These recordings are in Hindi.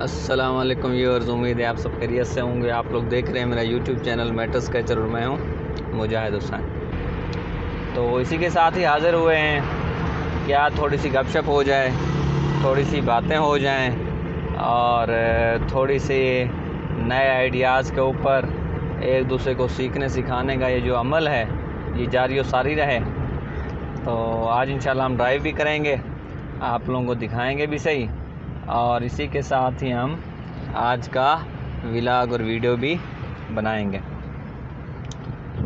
अस्सलाम वालेकुम व्यूअर्स, उम्मीद है आप सब खैरियत से होंगे। आप लोग देख रहे हैं मेरा यूट्यूब चैनल मैटर्स कैचर और मैं हूँ मुजाहिद हुसैन। तो इसी के साथ ही हाज़िर हुए हैं क्या थोड़ी सी गपशप हो जाए, थोड़ी सी बातें हो जाएं और थोड़ी सी नए आइडियाज़ के ऊपर एक दूसरे को सीखने सिखाने का ये जो अमल है ये जारी और सारी रहे। तो आज इंशाल्लाह हम ड्राइव भी करेंगे, आप लोगों को दिखाएंगे भी सही, और इसी के साथ ही हम आज का व्लॉग और वीडियो भी बनाएंगे।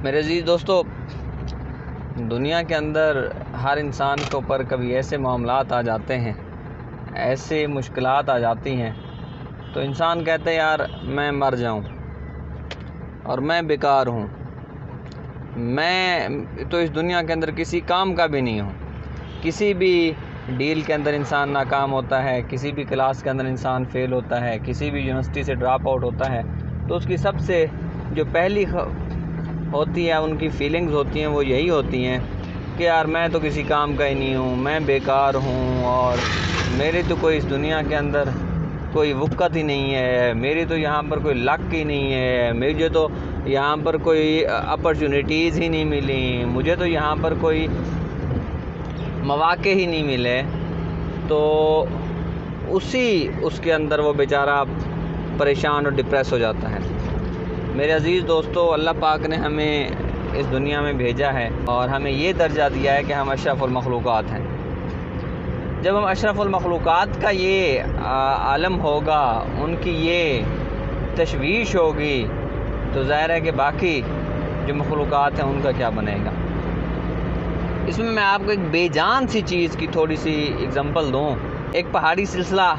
मेरे अजीज़ दोस्तों, दुनिया के अंदर हर इंसान के ऊपर कभी ऐसे मामलात आ जाते हैं, ऐसे मुश्किलात आ जाती हैं, तो इंसान कहते हैं यार मैं मर जाऊं और मैं बेकार हूं, मैं तो इस दुनिया के अंदर किसी काम का भी नहीं हूं। किसी भी डील के अंदर इंसान नाकाम होता है, किसी भी क्लास के अंदर इंसान फेल होता है, किसी भी यूनिवर्सिटी से ड्रॉप आउट होता है, तो उसकी सबसे जो पहली होती है, उनकी फीलिंग्स होती हैं, वो यही होती हैं कि यार मैं तो किसी काम का ही नहीं हूँ, मैं बेकार हूँ और मेरी तो कोई इस दुनिया के अंदर कोई वक़्त ही नहीं है, मेरी तो यहाँ पर कोई लक ही नहीं है, मुझे तो यहाँ पर कोई अपॉर्चुनिटीज़ ही नहीं मिली, मुझे तो यहाँ पर कोई मौके ही नहीं मिले। तो उसके अंदर वो बेचारा परेशान और डिप्रेस हो जाता है। मेरे अज़ीज़ दोस्तों, अल्लाह पाक ने हमें इस दुनिया में भेजा है और हमें ये दर्जा दिया है कि हम अशरफुल मखलूक़ात हैं। जब हम अशरफुल मखलूक़ात का ये आलम होगा, उनकी ये तशवीश होगी, तो ज़ाहिर है कि बाकी जो मखलूक़ात हैं उनका क्या बनेगा। इसमें मैं आपको एक बेजान सी चीज़ की थोड़ी सी एग्ज़ाम्पल दूँ। एक पहाड़ी सिलसिला,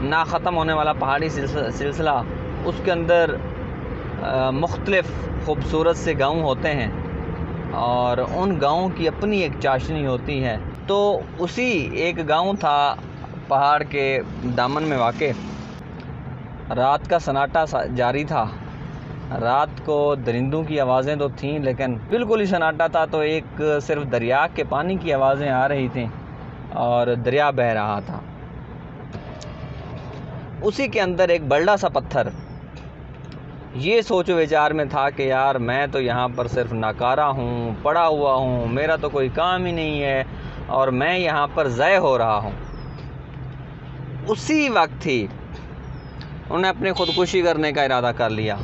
ना ख़त्म होने वाला पहाड़ी सिलसिला, उसके अंदर मुख्तलिफ़ ख़ूबसूरत से गाँव होते हैं और उन गाँव की अपनी एक चाशनी होती है। तो उसी एक गाँव था पहाड़ के दामन में वाक़े। रात का सन्नाटा जारी था। रात को दरिंदों की आवाज़ें तो थीं, लेकिन बिल्कुल ही सन्नाटा था। तो एक सिर्फ दरिया के पानी की आवाज़ें आ रही थीं और दरिया बह रहा था। उसी के अंदर एक बड़ा सा पत्थर ये सोचो विचार में था कि यार मैं तो यहाँ पर सिर्फ नाकारा हूँ, पड़ा हुआ हूँ, मेरा तो कोई काम ही नहीं है और मैं यहाँ पर ज़ाय हो रहा हूँ। उसी वक्त ही उन्होंने अपनी ख़ुदकुशी करने का इरादा कर लिया।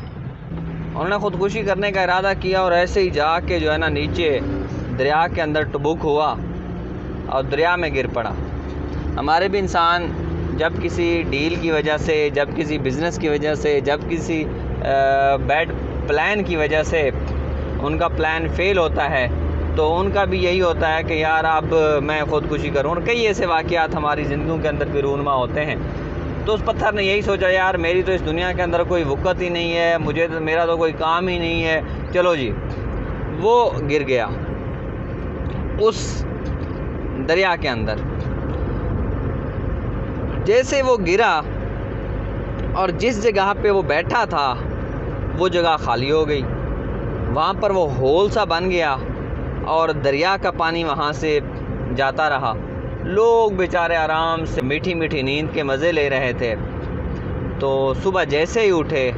उन्होंने ख़ुदकुशी करने का इरादा किया और ऐसे ही जाके जो है ना नीचे दरिया के अंदर टबुक हुआ और दरिया में गिर पड़ा। हमारे भी इंसान जब किसी डील की वजह से, जब किसी बिज़नेस की वजह से, जब किसी बैड प्लान की वजह से उनका प्लान फेल होता है, तो उनका भी यही होता है कि यार अब मैं ख़ुदकुशी करूँ। और कई ऐसे वाक़यात हमारी ज़िंदगी के अंदर भी रूनुमा होते हैं। तो उस पत्थर ने यही सोचा, यार मेरी तो इस दुनिया के अंदर कोई वक़्त ही नहीं है, मेरा तो कोई काम ही नहीं है, चलो जी। वो गिर गया उस दरिया के अंदर। जैसे वो गिरा और जिस जगह पे वो बैठा था वो जगह खाली हो गई। वहाँ पर वो होल सा बन गया और दरिया का पानी वहाँ से जाता रहा। लोग बेचारे आराम से मीठी मीठी नींद के मज़े ले रहे थे। तो सुबह जैसे ही उठे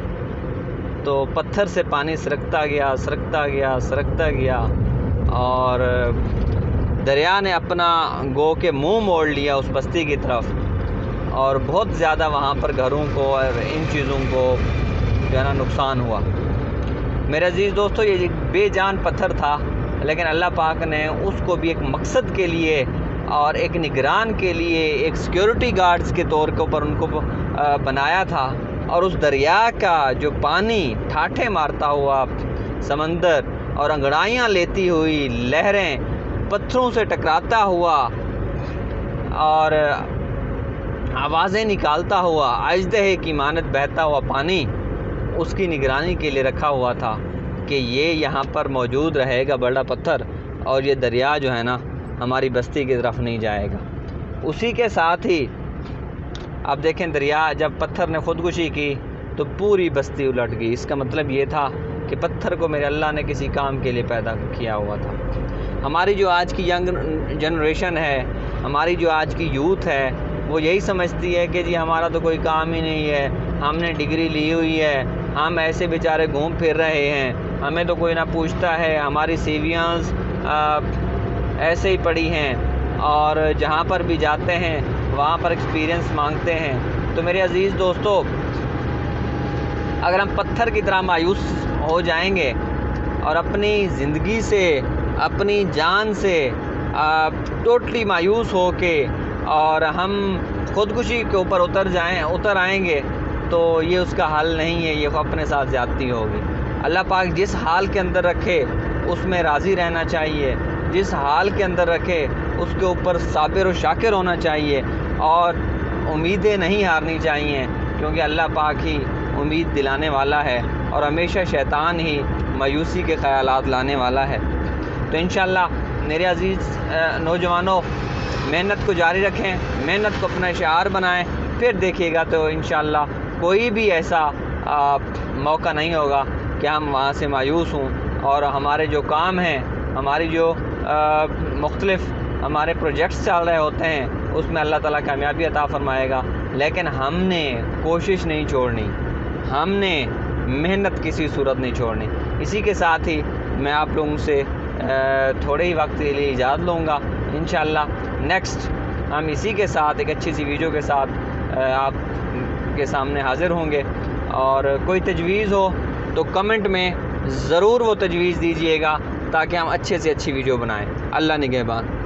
तो पत्थर से पानी सरकता गया, सरकता गया, सरकता गया और दरिया ने अपना गो के मुंह मोड़ लिया उस बस्ती की तरफ और बहुत ज़्यादा वहाँ पर घरों को और इन चीज़ों को जो है ना नुकसान हुआ। मेरे अजीज़ दोस्तों, ये एक बेजान पत्थर था, लेकिन अल्लाह पाक ने उसको भी एक मकसद के लिए और एक निगरान के लिए, एक सिक्योरिटी गार्ड्स के तौर के ऊपर उनको बनाया था। और उस दरिया का जो पानी ठाठे मारता हुआ समंदर और अंगड़ाइयाँ लेती हुई लहरें पत्थरों से टकराता हुआ और आवाज़ें निकालता हुआ अजदहे की मानत बहता हुआ पानी उसकी निगरानी के लिए रखा हुआ था कि ये यहाँ पर मौजूद रहेगा बड़ा पत्थर और ये दरिया जो है ना हमारी बस्ती की तरफ नहीं जाएगा। उसी के साथ ही अब देखें, दरिया जब पत्थर ने ख़ुदकुशी की तो पूरी बस्ती उलट गई। इसका मतलब ये था कि पत्थर को मेरे अल्लाह ने किसी काम के लिए पैदा किया हुआ था। हमारी जो आज की यंग जनरेशन है, हमारी जो आज की यूथ है, वो यही समझती है कि जी हमारा तो कोई काम ही नहीं है, हमने डिग्री ली हुई है, हम ऐसे बेचारे घूम फिर रहे हैं, हमें तो कोई ना पूछता है, हमारी सीवियाँ ऐसे ही पड़ी हैं और जहाँ पर भी जाते हैं वहाँ पर एक्सपीरियंस मांगते हैं। तो मेरे अज़ीज़ दोस्तों, अगर हम पत्थर की तरह मायूस हो जाएंगे और अपनी ज़िंदगी से, अपनी जान से टोटली मायूस हो के और हम ख़ुदकुशी के ऊपर उतर आएंगे, तो ये उसका हल नहीं है, ये अपने साथ ज़्यादती होगी। अल्लाह पाक जिस हाल के अंदर रखे उसमें राज़ी रहना चाहिए, जिस हाल के अंदर रखे उसके ऊपर साबिर और शाकिर होना चाहिए और उम्मीदें नहीं हारनी चाहिए, क्योंकि अल्लाह पाक ही उम्मीद दिलाने वाला है और हमेशा शैतान ही मायूसी के ख़यालात लाने वाला है। तो इंशाअल्लाह मेरे अज़ीज़ नौजवानों, मेहनत को जारी रखें, मेहनत को अपना शिआर बनाएं, फिर देखिएगा तो इंशाअल्लाह कोई भी ऐसा मौका नहीं होगा कि हम वहाँ से मायूस हों और हमारे जो काम हैं, हमारी जो मुख्तलिफ़ हमारे प्रोजेक्ट्स चल रहे होते हैं उसमें अल्लाह ताला कामयाबी अता फ़रमाएगा। लेकिन हमने कोशिश नहीं छोड़नी, हमने मेहनत किसी सूरत नहीं छोड़नी। इसी के साथ ही मैं आप लोगों से थोड़े ही वक्त के लिए इजाज़त लूँगा। इंशाअल्लाह नेक्स्ट हम इसी के साथ एक अच्छी सी वीडियो के साथ आप के सामने हाज़िर होंगे। और कोई तजवीज़ हो तो कमेंट में ज़रूर वो तजवीज़ दीजिएगा ताकि हम अच्छे से अच्छी वीडियो बनाएं। अल्लाह निगहबान।